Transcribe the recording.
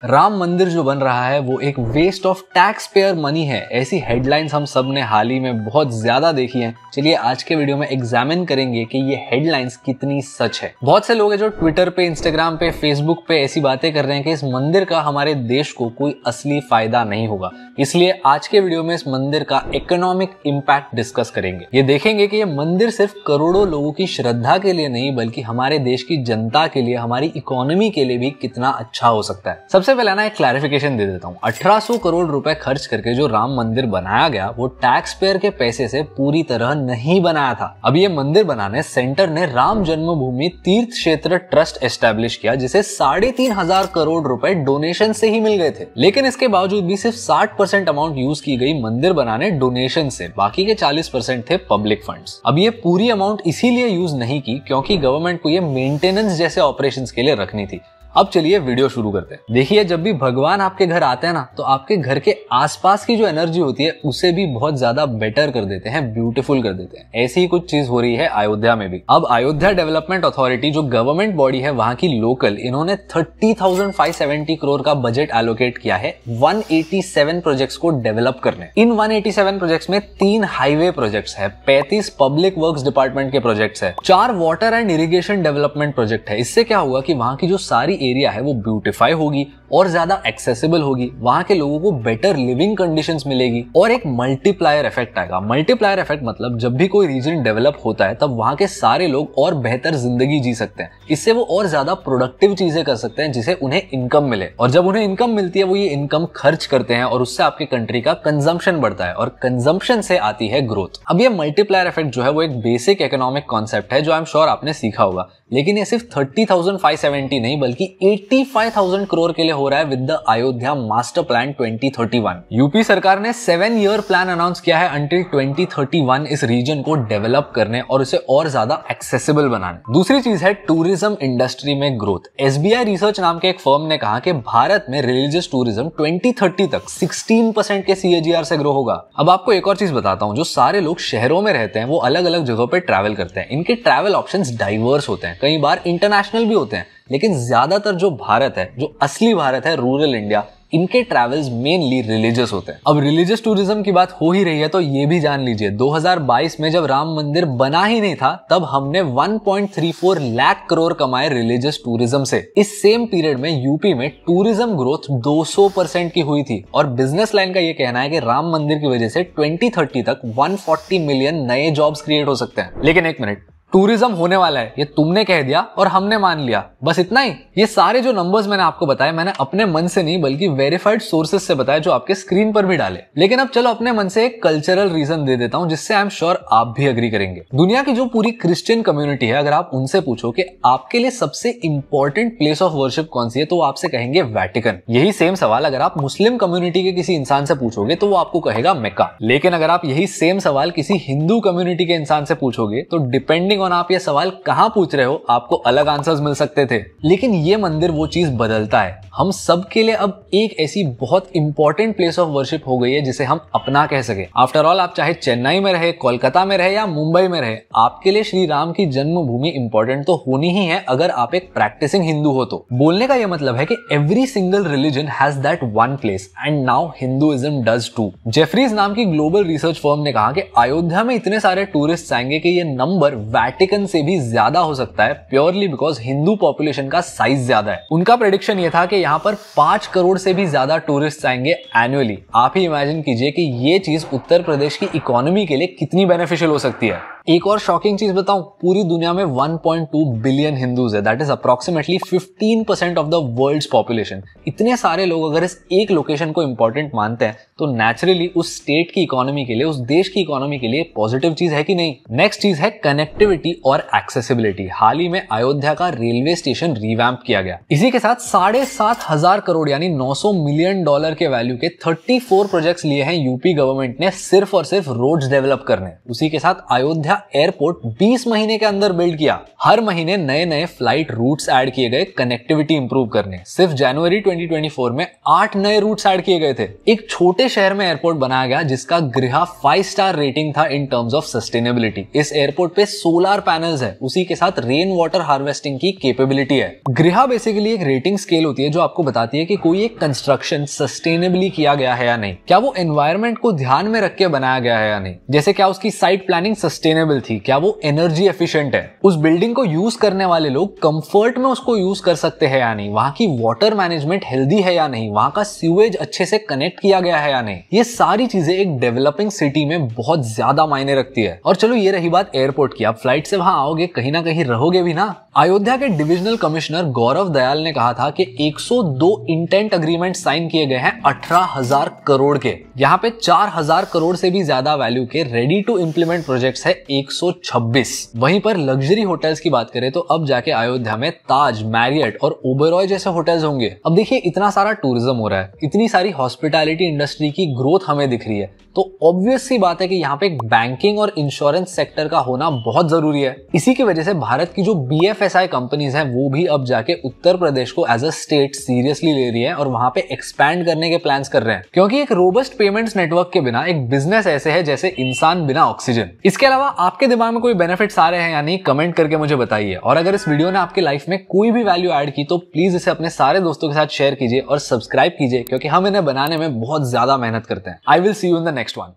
राम मंदिर जो बन रहा है वो एक waste of taxpayer money है, ऐसी हेडलाइंस हम सब ने हाल ही में बहुत ज्यादा देखी हैं। चलिए आज के वीडियो में एग्जामिन करेंगे कि ये हेडलाइंस कितनी सच है। बहुत से लोग हैं जो ट्विटर पे, इंस्टाग्राम पे, फेसबुक पे ऐसी बातें कर रहे हैं कि इस मंदिर का हमारे देश को कोई असली फायदा नहीं होगा। इसलिए आज के वीडियो में इस मंदिर का इकोनॉमिक इम्पैक्ट डिस्कस करेंगे। ये देखेंगे कि ये मंदिर सिर्फ करोड़ों लोगों की श्रद्धा के लिए नहीं बल्कि हमारे देश की जनता के लिए, हमारी इकोनॉमी के लिए भी कितना अच्छा हो सकता है। सबसे पहले ना एक क्लैरिफिकेशन दे देता हूँ। 1800 करोड़ रुपए खर्च करके जो राम मंदिर बनाया गया वो टैक्स पेयर के पैसे से पूरी तरह नहीं बनाया था। अब ये मंदिर बनाने सेंटर ने राम जन्मभूमि तीर्थ क्षेत्र ट्रस्ट एस्टेब्लिश किया, जिसे 3,500 करोड़ रुपए डोनेशन से ही मिल गए थे। लेकिन इसके बावजूद भी सिर्फ 60% अमाउंट यूज की गई मंदिर बनाने डोनेशन से, बाकी के 40% थे पब्लिक फंड्स। अब ये पूरी अमाउंट इसीलिए यूज नहीं की क्योंकि गवर्नमेंट को ये मेंटेनेंस जैसे ऑपरेशंस के लिए रखनी थी। अब चलिए वीडियो शुरू करते हैं। देखिए, जब भी भगवान आपके घर आते हैं ना, तो आपके घर के आसपास की जो एनर्जी होती है उसे भी बहुत ज्यादा बेटर कर देते हैं, ब्यूटीफुल कर देते हैं। ऐसी ही कुछ चीज हो रही है अयोध्या में भी। अब अयोध्या डेवलपमेंट अथॉरिटी जो गवर्नमेंट बॉडी है वहां की लोकल, इन्होंने 30,570 करोड़ का बजट एलोकेट किया है 187 प्रोजेक्ट्स को डेवलप करने। इन 187 प्रोजेक्ट्स में 3 हाईवे प्रोजेक्ट्स है, 35 पब्लिक वर्क्स डिपार्टमेंट के प्रोजेक्ट्स है, 4 water and irrigation development project है। इससे क्या होगा कि वहां की जो सारी एरिया है वो ब्यूटीफाई होगी और ज्यादा एक्सेसिबल होगी, वहां के लोगों को बेटर लिविंग कंडीशंस मिलेगी और एक मल्टीप्लायर इफेक्ट आएगा। मल्टीप्लायर इफेक्ट मतलब जब भी कोई रीजन डेवलप होता है तब वहां के सारे लोग और बेहतर जिंदगी जी सकते हैं। इससे वो और ज्यादा प्रोडक्टिव चीजें कर सकते हैं जिसे उन्हें इनकम मिले, और जब उन्हें इनकम मिलती है वो ये इनकम खर्च करते हैं और उससे आपकी कंट्री का कंजम्पशन बढ़ता है और कंजम्पशन से आती है ग्रोथ। अब ये मल्टीप्लायर इफेक्ट जो है वो एक बेसिक इकोनॉमिक कॉन्सेप्ट है जो आई एम श्योर आपने सीखा होगा, लेकिन ये सिर्फ 30,570 नहीं बल्कि 85,000 करोड़ के लिए हो रहा है with the Ayodhya master plan 2031। UP सरकार ने 7 ईयर प्लान अनाउंस किया है अंटिल 2031 इस रीजन को डेवलप करने और उसे और ज्यादा एक्सेसिबल बनाने। दूसरी चीज है टूरिज्म इंडस्ट्री में ग्रोथ। एसबीआई रिसर्च नाम के एक फर्म ने कहा कि भारत में रिलीजियस टूरिज्म 2030 तक 16% के CAGR से ग्रो होगा। अब आपको एक और चीज बताता हूं, जो सारे लोग शहरों में रहते हैं वो अलग अलग जगहों पे ट्रैवल करते हैं। इनके ट्रैवल ऑप्शंस डाइवर्स होते हैं, कई बार इंटरनेशनल भी होते हैं, लेकिन ज्यादातर जो भारत है, जो असली भारत है, रूरल इंडिया, इनके ट्रैवल्स मेनली रिलीजियस होते हैं। अब रिलीजियस टूरिज्म की बात हो ही रही है तो ये भी जान लीजिए 2022 में जब राम मंदिर बना ही नहीं था तब हमने 1.34 लाख करोड़ कमाए रिलीजियस टूरिज्म से। इस सेम पीरियड में यूपी में टूरिज्म ग्रोथ 200% की हुई थी और बिजनेस लाइन का ये कहना है कि राम मंदिर की वजह से 2030 तक 140 मिलियन नए जॉब्स क्रिएट हो सकते हैं। लेकिन एक मिनट, टूरिज्म होने वाला है ये तुमने कह दिया और हमने मान लिया, बस इतना ही? ये सारे जो नंबर्स मैंने आपको बताए मैंने अपने मन से नहीं बल्कि वेरीफाइड सोर्सेज से बताया जो आपके स्क्रीन पर भी डाले। लेकिन अब चलो अपने मन से एक कल्चरल रीजन दे देता हूं जिससे आई एम श्योर आप भी अग्री करेंगे। दुनिया की जो पूरी क्रिश्चियन कम्युनिटी है, अगर आप उनसे पूछो कि आपके लिए सबसे इंपॉर्टेंट प्लेस ऑफ वर्शिप कौन सी है तो वो आपसे कहेंगे वेटिकन। यही सेम सवाल अगर आप मुस्लिम कम्युनिटी के किसी इंसान से पूछोगे तो वो आपको कहेगा मक्का। लेकिन अगर आप यही सेम सवाल किसी हिंदू कम्युनिटी के इंसान से पूछोगे तो डिपेंडिंग ऑन आप ये सवाल कहां पूछ रहे हो आपको अलग आंसर्स मिल सकते थे। लेकिन ये मंदिर वो चीज बदलता है। हम सब के लिए अब एक ऐसी बहुत इंपॉर्टेंट प्लेस ऑफ वर्शिप हो गई है जिसे हम अपना कह सके। आफ्टर ऑल आप चाहे चेन्नई में रहे, कोलकाता में रहे या मुंबई में रहे, आपके लिए श्री राम की जन्मभूमि इंपॉर्टेंट तो होनी ही है अगर आप एक प्रैक्टिसिंग हिंदू हो तो। बोलने का यह मतलब है कि every single religion has that one place and now Hinduism does too. Jefferies नाम की ग्लोबल रिसर्च फर्म ने कहा कि अयोध्या में इतने सारे टूरिस्ट आएंगे कि ये नंबर वेटिकन से भी ज्यादा हो सकता है, प्योरली बिकॉज हिंदू पॉपुलेशन का साइज ज्यादा है। उनका प्रेडिक्शन ये था कि यहाँ पर 5 करोड़ से भी ज्यादा टूरिस्ट आएंगे एनुअली। आप ही इमेजिन कीजिए कि ये चीज उत्तर प्रदेश की इकोनॉमी के लिए कितनी बेनिफिशियल हो सकती है। एक और शॉकिंग चीज बताऊं, पूरी दुनिया में 1.2 बिलियन हिंदूज है, that is approximately 15% of the world's population. इतने सारे लोग अगर इस एक लोकेशन को इंपॉर्टेंट मानते हैं तो नेचुरली उस स्टेट की इकोनॉमी के लिए, उस देश की इकोनॉमी के लिए पॉजिटिव चीज है कि नहीं। नेक्स्ट चीज है कनेक्टिविटी और एक्सेसिबिलिटी। हाल ही में अयोध्या का रेलवे स्टेशन रिवैम्प किया गया। इसी के साथ 7,500 करोड़ यानी $900 मिलियन के वैल्यू के 34 प्रोजेक्ट्स लिए हैं यूपी गवर्नमेंट ने सिर्फ और सिर्फ रोड्स डेवलप करने। उसी के साथ अयोध्या पहला एयरपोर्ट 20 महीने के अंदर बिल्ड किया। हर महीने नए नए फ्लाइट रूट्स ऐड किए गए कनेक्टिविटी इंप्रूव करने। सिर्फ जनवरी 2024 में 8 नए रूट्स ऐड किए गए थे। एक छोटे शहर में एयरपोर्ट बनाया गया जिसका गृहा 5 स्टार रेटिंग था इन टर्म्स ऑफ सस्टेनेबिलिटी। इस एयरपोर्ट पे सोलर पैनल्स है, उसी के साथ रेन वाटर हार्वेस्टिंग की कैपेबिलिटी है। गृहा बेसिकली एक रेटिंग स्केल होती है जो आपको बताती है कि कोई एक कंस्ट्रक्शन सस्टेनेबली किया गया है या नहीं, क्या वो एनवायरनमेंट को ध्यान में रख के बनाया गया है या नहीं। जैसे क्या उसकी साइट प्लानिंग सस्टेनेबल थी, क्या वो एनर्जी एफिशिएंट है, उस बिल्डिंग को यूज करने वाले लोग कंफर्ट में उसको यूज कर सकते हैं या नहीं, वहां की वाटर मैनेजमेंट हेल्दी है या नहीं, वहां का सीवेज अच्छे से कनेक्ट किया गया है या नहीं। ये सारी चीजें एक डेवलपिंग सिटी में बहुत ज्यादा मायने रखती है। और चलो ये रही बात एयरपोर्ट की, आप फ्लाइट से वहां आओगे, कहीं ना कहीं रहोगे भी ना। अयोध्या के डिविजनल कमिश्नर गौरव दयाल ने कहा था कि 102 इंटेंट अग्रीमेंट साइन किए गए हैं 18,000 करोड़ के। यहाँ पे 4,000 करोड़ से भी ज्यादा वैल्यू के रेडी टू इंप्लीमेंट प्रोजेक्ट्स है 126। वहीं पर लग्जरी होटल्स की बात करें तो अब जाके अयोध्या में ताज, मैरियट और ओबेरॉय जैसे होटल्स होंगे। अब देखिए इतना सारा टूरिज्म हो रहा है, इतनी सारी हॉस्पिटैलिटी इंडस्ट्री की ग्रोथ हमें दिख रही है, तो ऑब्वियस सी बात है कि यहाँ पे बैंकिंग और इंश्योरेंस सेक्टर का होना बहुत जरूरी है। इसी की वजह से भारत की जो BFSI कंपनीज हैं वो भी अब जाके उत्तर प्रदेश को एज अ स्टेट सीरियसली ले रही है और वहां पे एक्सपैंड करने के प्लान्स कर रहे हैं, क्योंकि एक रोबस्ट पेमेंट्स नेटवर्क के बिना एक बिजनेस ऐसे है जैसे इंसान बिना ऑक्सीजन। इसके अलावा आपके दिमाग में कोई बेनिफिट्स आ रहे हैं या नहीं, कमेंट करके मुझे बताइए। और अगर इस वीडियो ने आपकी लाइफ में कोई भी वैल्यू ऐड की तो प्लीज इसे अपने सारे दोस्तों के साथ शेयर कीजिए और सब्सक्राइब कीजिए, क्योंकि हम इन्हें बनाने में बहुत ज्यादा मेहनत करते हैं। I will see you in the next one.